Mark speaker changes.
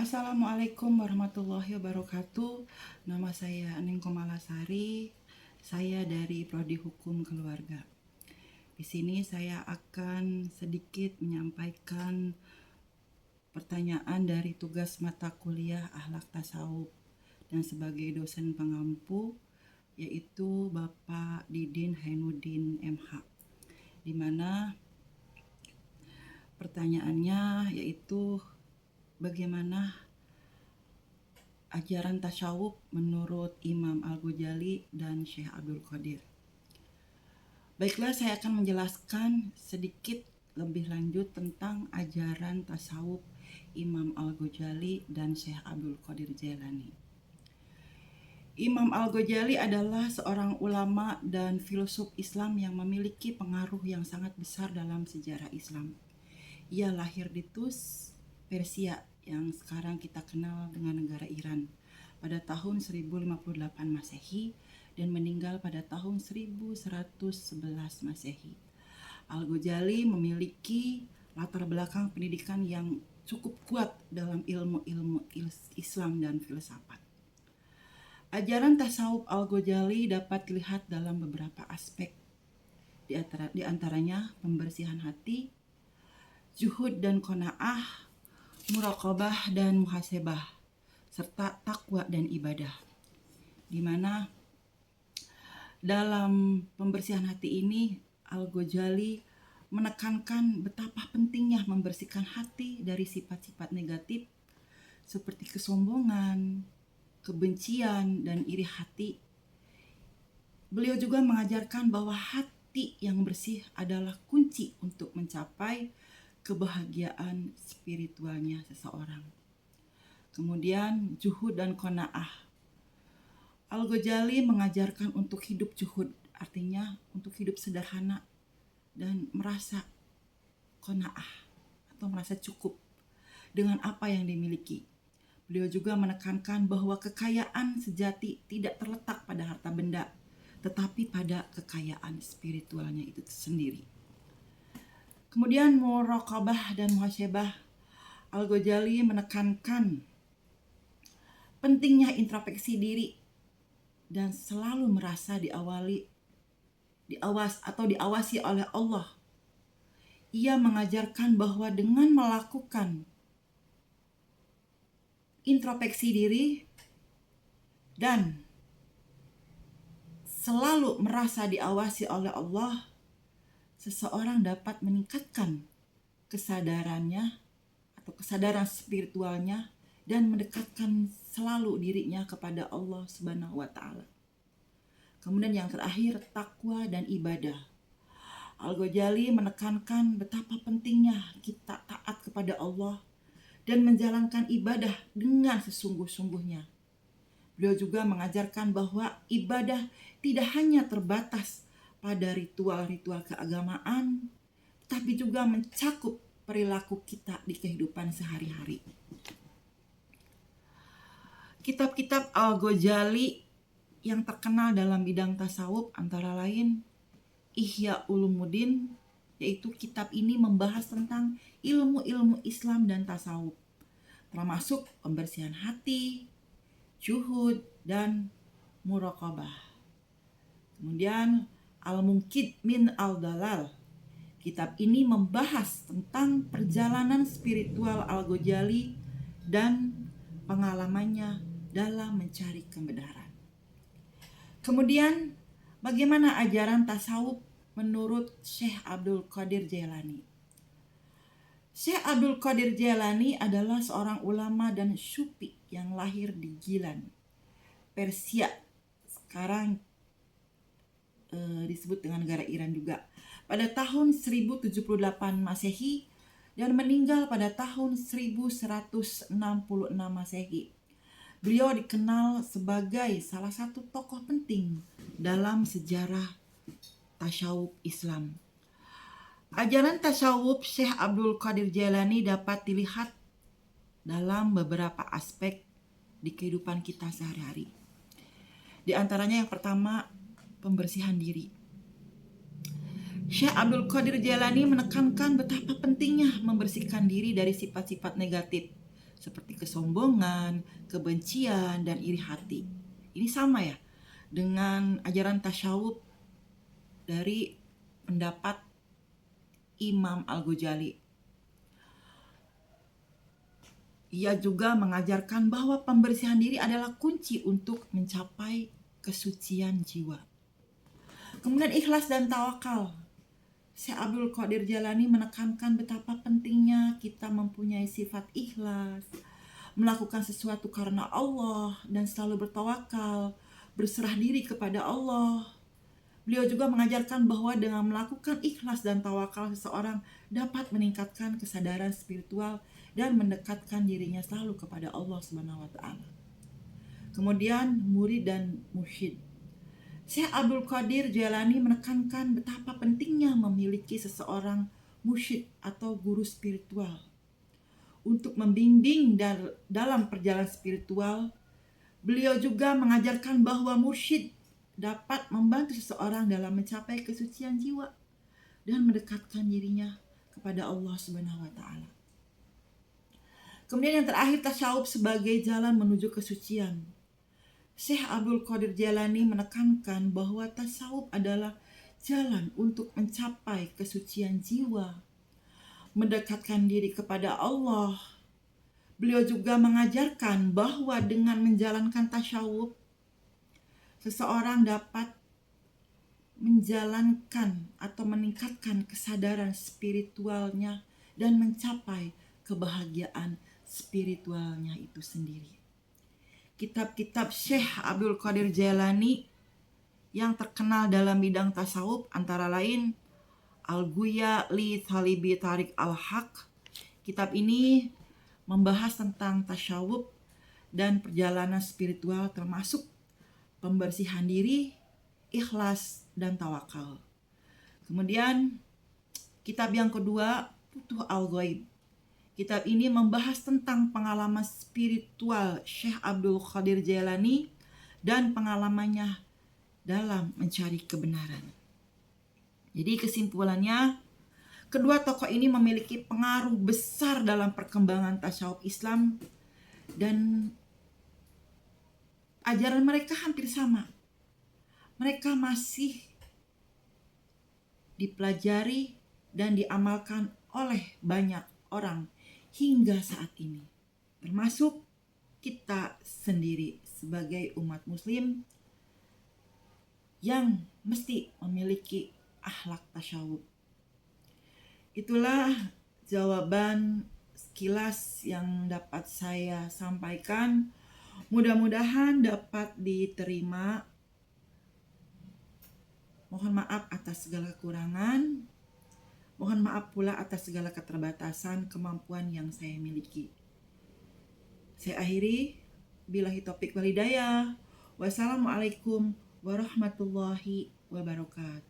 Speaker 1: Assalamualaikum warahmatullahi wabarakatuh. Nama saya Aning Komalasari. Saya dari Prodi Hukum Keluarga. Di sini saya akan sedikit menyampaikan pertanyaan dari tugas mata kuliah Akhlak Tasawuf dan sebagai dosen pengampu yaitu Bapak Didin Hainuddin MH. Di mana pertanyaannya yaitu bagaimana ajaran tasawuf menurut Imam Al-Ghazali dan Syekh Abdul Qadir. Baiklah, saya akan menjelaskan sedikit lebih lanjut tentang ajaran tasawuf Imam Al-Ghazali dan Syekh Abdul Qadir Jailani. Imam Al-Ghazali adalah seorang ulama dan filsuf Islam yang memiliki pengaruh yang sangat besar dalam sejarah Islam. Ia lahir di Tus, Persia yang sekarang kita kenal dengan negara Iran pada tahun 1058 Masehi dan meninggal pada tahun 1111 Masehi. Al-Ghazali memiliki latar belakang pendidikan yang cukup kuat dalam ilmu-ilmu Islam dan filsafat. Ajaran tasawuf Al-Ghazali dapat dilihat dalam beberapa aspek, di antaranya pembersihan hati, zuhud dan qanaah, muraqabah dan muhasabah, serta takwa dan ibadah. Di mana dalam pembersihan hati ini Al-Ghazali menekankan betapa pentingnya membersihkan hati dari sifat-sifat negatif seperti kesombongan, kebencian, dan iri hati. Beliau juga mengajarkan bahwa hati yang bersih adalah kunci untuk mencapai kebahagiaan spiritualnya seseorang. Kemudian zuhud dan qanaah. Al-Ghazali mengajarkan untuk hidup zuhud, artinya untuk hidup sederhana dan merasa qanaah atau merasa cukup dengan apa yang dimiliki. Beliau juga menekankan bahwa kekayaan sejati tidak terletak pada harta benda, tetapi pada kekayaan spiritualnya itu sendiri. Kemudian muraqabah dan muhasabah. Al-Ghazali menekankan pentingnya introspeksi diri dan selalu merasa diawasi oleh Allah. Ia mengajarkan bahwa dengan melakukan introspeksi diri dan selalu merasa diawasi oleh Allah, seseorang dapat meningkatkan kesadarannya atau kesadaran spiritualnya dan mendekatkan selalu dirinya kepada Allah Subhanahu wa taala. Kemudian yang terakhir, takwa dan ibadah. Al-Ghazali menekankan betapa pentingnya kita taat kepada Allah dan menjalankan ibadah dengan sesungguh-sungguhnya. Beliau juga mengajarkan bahwa ibadah tidak hanya terbatas pada ritual-ritual keagamaan, tapi juga mencakup perilaku kita di kehidupan sehari-hari. Kitab-kitab Al-Ghazali yang terkenal dalam bidang tasawuf antara lain Ihya Ulumuddin, yaitu kitab ini membahas tentang ilmu-ilmu Islam dan tasawuf, termasuk pembersihan hati, zuhud, dan muraqabah. Kemudian Al-Munqidh min Al-Dalal. Kitab ini membahas tentang perjalanan spiritual Al-Ghazali dan pengalamannya dalam mencari kebenaran. Kemudian, bagaimana ajaran tasawuf menurut Syekh Abdul Qadir Jailani? Syekh Abdul Qadir Jailani adalah seorang ulama dan sufi yang lahir di Gilan, Persia. Sekarang disebut dengan negara Iran juga. Pada tahun 1078 Masehi dan meninggal pada tahun 1166 Masehi. Beliau dikenal sebagai salah satu tokoh penting dalam sejarah tasawuf Islam. Ajaran tasawuf Syekh Abdul Qadir Jailani dapat dilihat dalam beberapa aspek di kehidupan kita sehari-hari. Di antaranya yang pertama, pembersihan diri. Syekh Abdul Qadir Jailani menekankan betapa pentingnya membersihkan diri dari sifat-sifat negatif seperti kesombongan, kebencian, dan iri hati. Ini sama ya dengan ajaran tasyawuf dari pendapat Imam Al-Ghazali. Ia juga mengajarkan bahwa pembersihan diri adalah kunci untuk mencapai kesucian jiwa. Kemudian ikhlas dan tawakal. Syekh Abdul Qadir Jalani menekankan betapa pentingnya kita mempunyai sifat ikhlas, melakukan sesuatu karena Allah, dan selalu bertawakal, berserah diri kepada Allah. Beliau juga mengajarkan bahwa dengan melakukan ikhlas dan tawakal, seseorang dapat meningkatkan kesadaran spiritual dan mendekatkan dirinya selalu kepada Allah Subhanahu wa taala. Kemudian murid dan mursyid. Syekh Abdul Qadir Jalani menekankan betapa pentingnya memiliki seseorang mursyid atau guru spiritual untuk membimbing dalam perjalanan spiritual. Beliau juga mengajarkan bahwa mursyid dapat membantu seseorang dalam mencapai kesucian jiwa dan mendekatkan dirinya kepada Allah Subhanahu wa taala. Kemudian yang terakhir, tasyawuf sebagai jalan menuju kesucian. Syekh Abdul Qadir Jalani menekankan bahwa tasawuf adalah jalan untuk mencapai kesucian jiwa, mendekatkan diri kepada Allah. Beliau juga mengajarkan bahwa dengan menjalankan tasawuf, seseorang dapat menjalankan atau meningkatkan kesadaran spiritualnya dan mencapai kebahagiaan spiritualnya itu sendiri. Kitab-kitab Syekh Abdul Qadir Jalani yang terkenal dalam bidang tasawuf antara lain Al-Ghuya li Thalibi Tariq Al-Haq. Kitab ini membahas tentang tasawuf dan perjalanan spiritual termasuk pembersihan diri, ikhlas, dan tawakal. Kemudian kitab yang kedua, Futuh Al-Ghaib. Kitab ini membahas tentang pengalaman spiritual Syekh Abdul Qadir Jalani dan pengalamannya dalam mencari kebenaran. Jadi kesimpulannya, kedua tokoh ini memiliki pengaruh besar dalam perkembangan tasawuf Islam dan ajaran mereka hampir sama. Mereka masih dipelajari dan diamalkan oleh banyak orang hingga saat ini, termasuk kita sendiri sebagai umat muslim yang mesti memiliki akhlak tasyawuf. Itulah jawaban sekilas yang dapat saya sampaikan. Mudah-mudahan dapat diterima. Mohon maaf atas segala kekurangan. Mohon maaf pula atas segala keterbatasan kemampuan yang saya miliki. Saya akhiri. Billahi taufiq wal hidayah. Wassalamualaikum warahmatullahi wabarakatuh.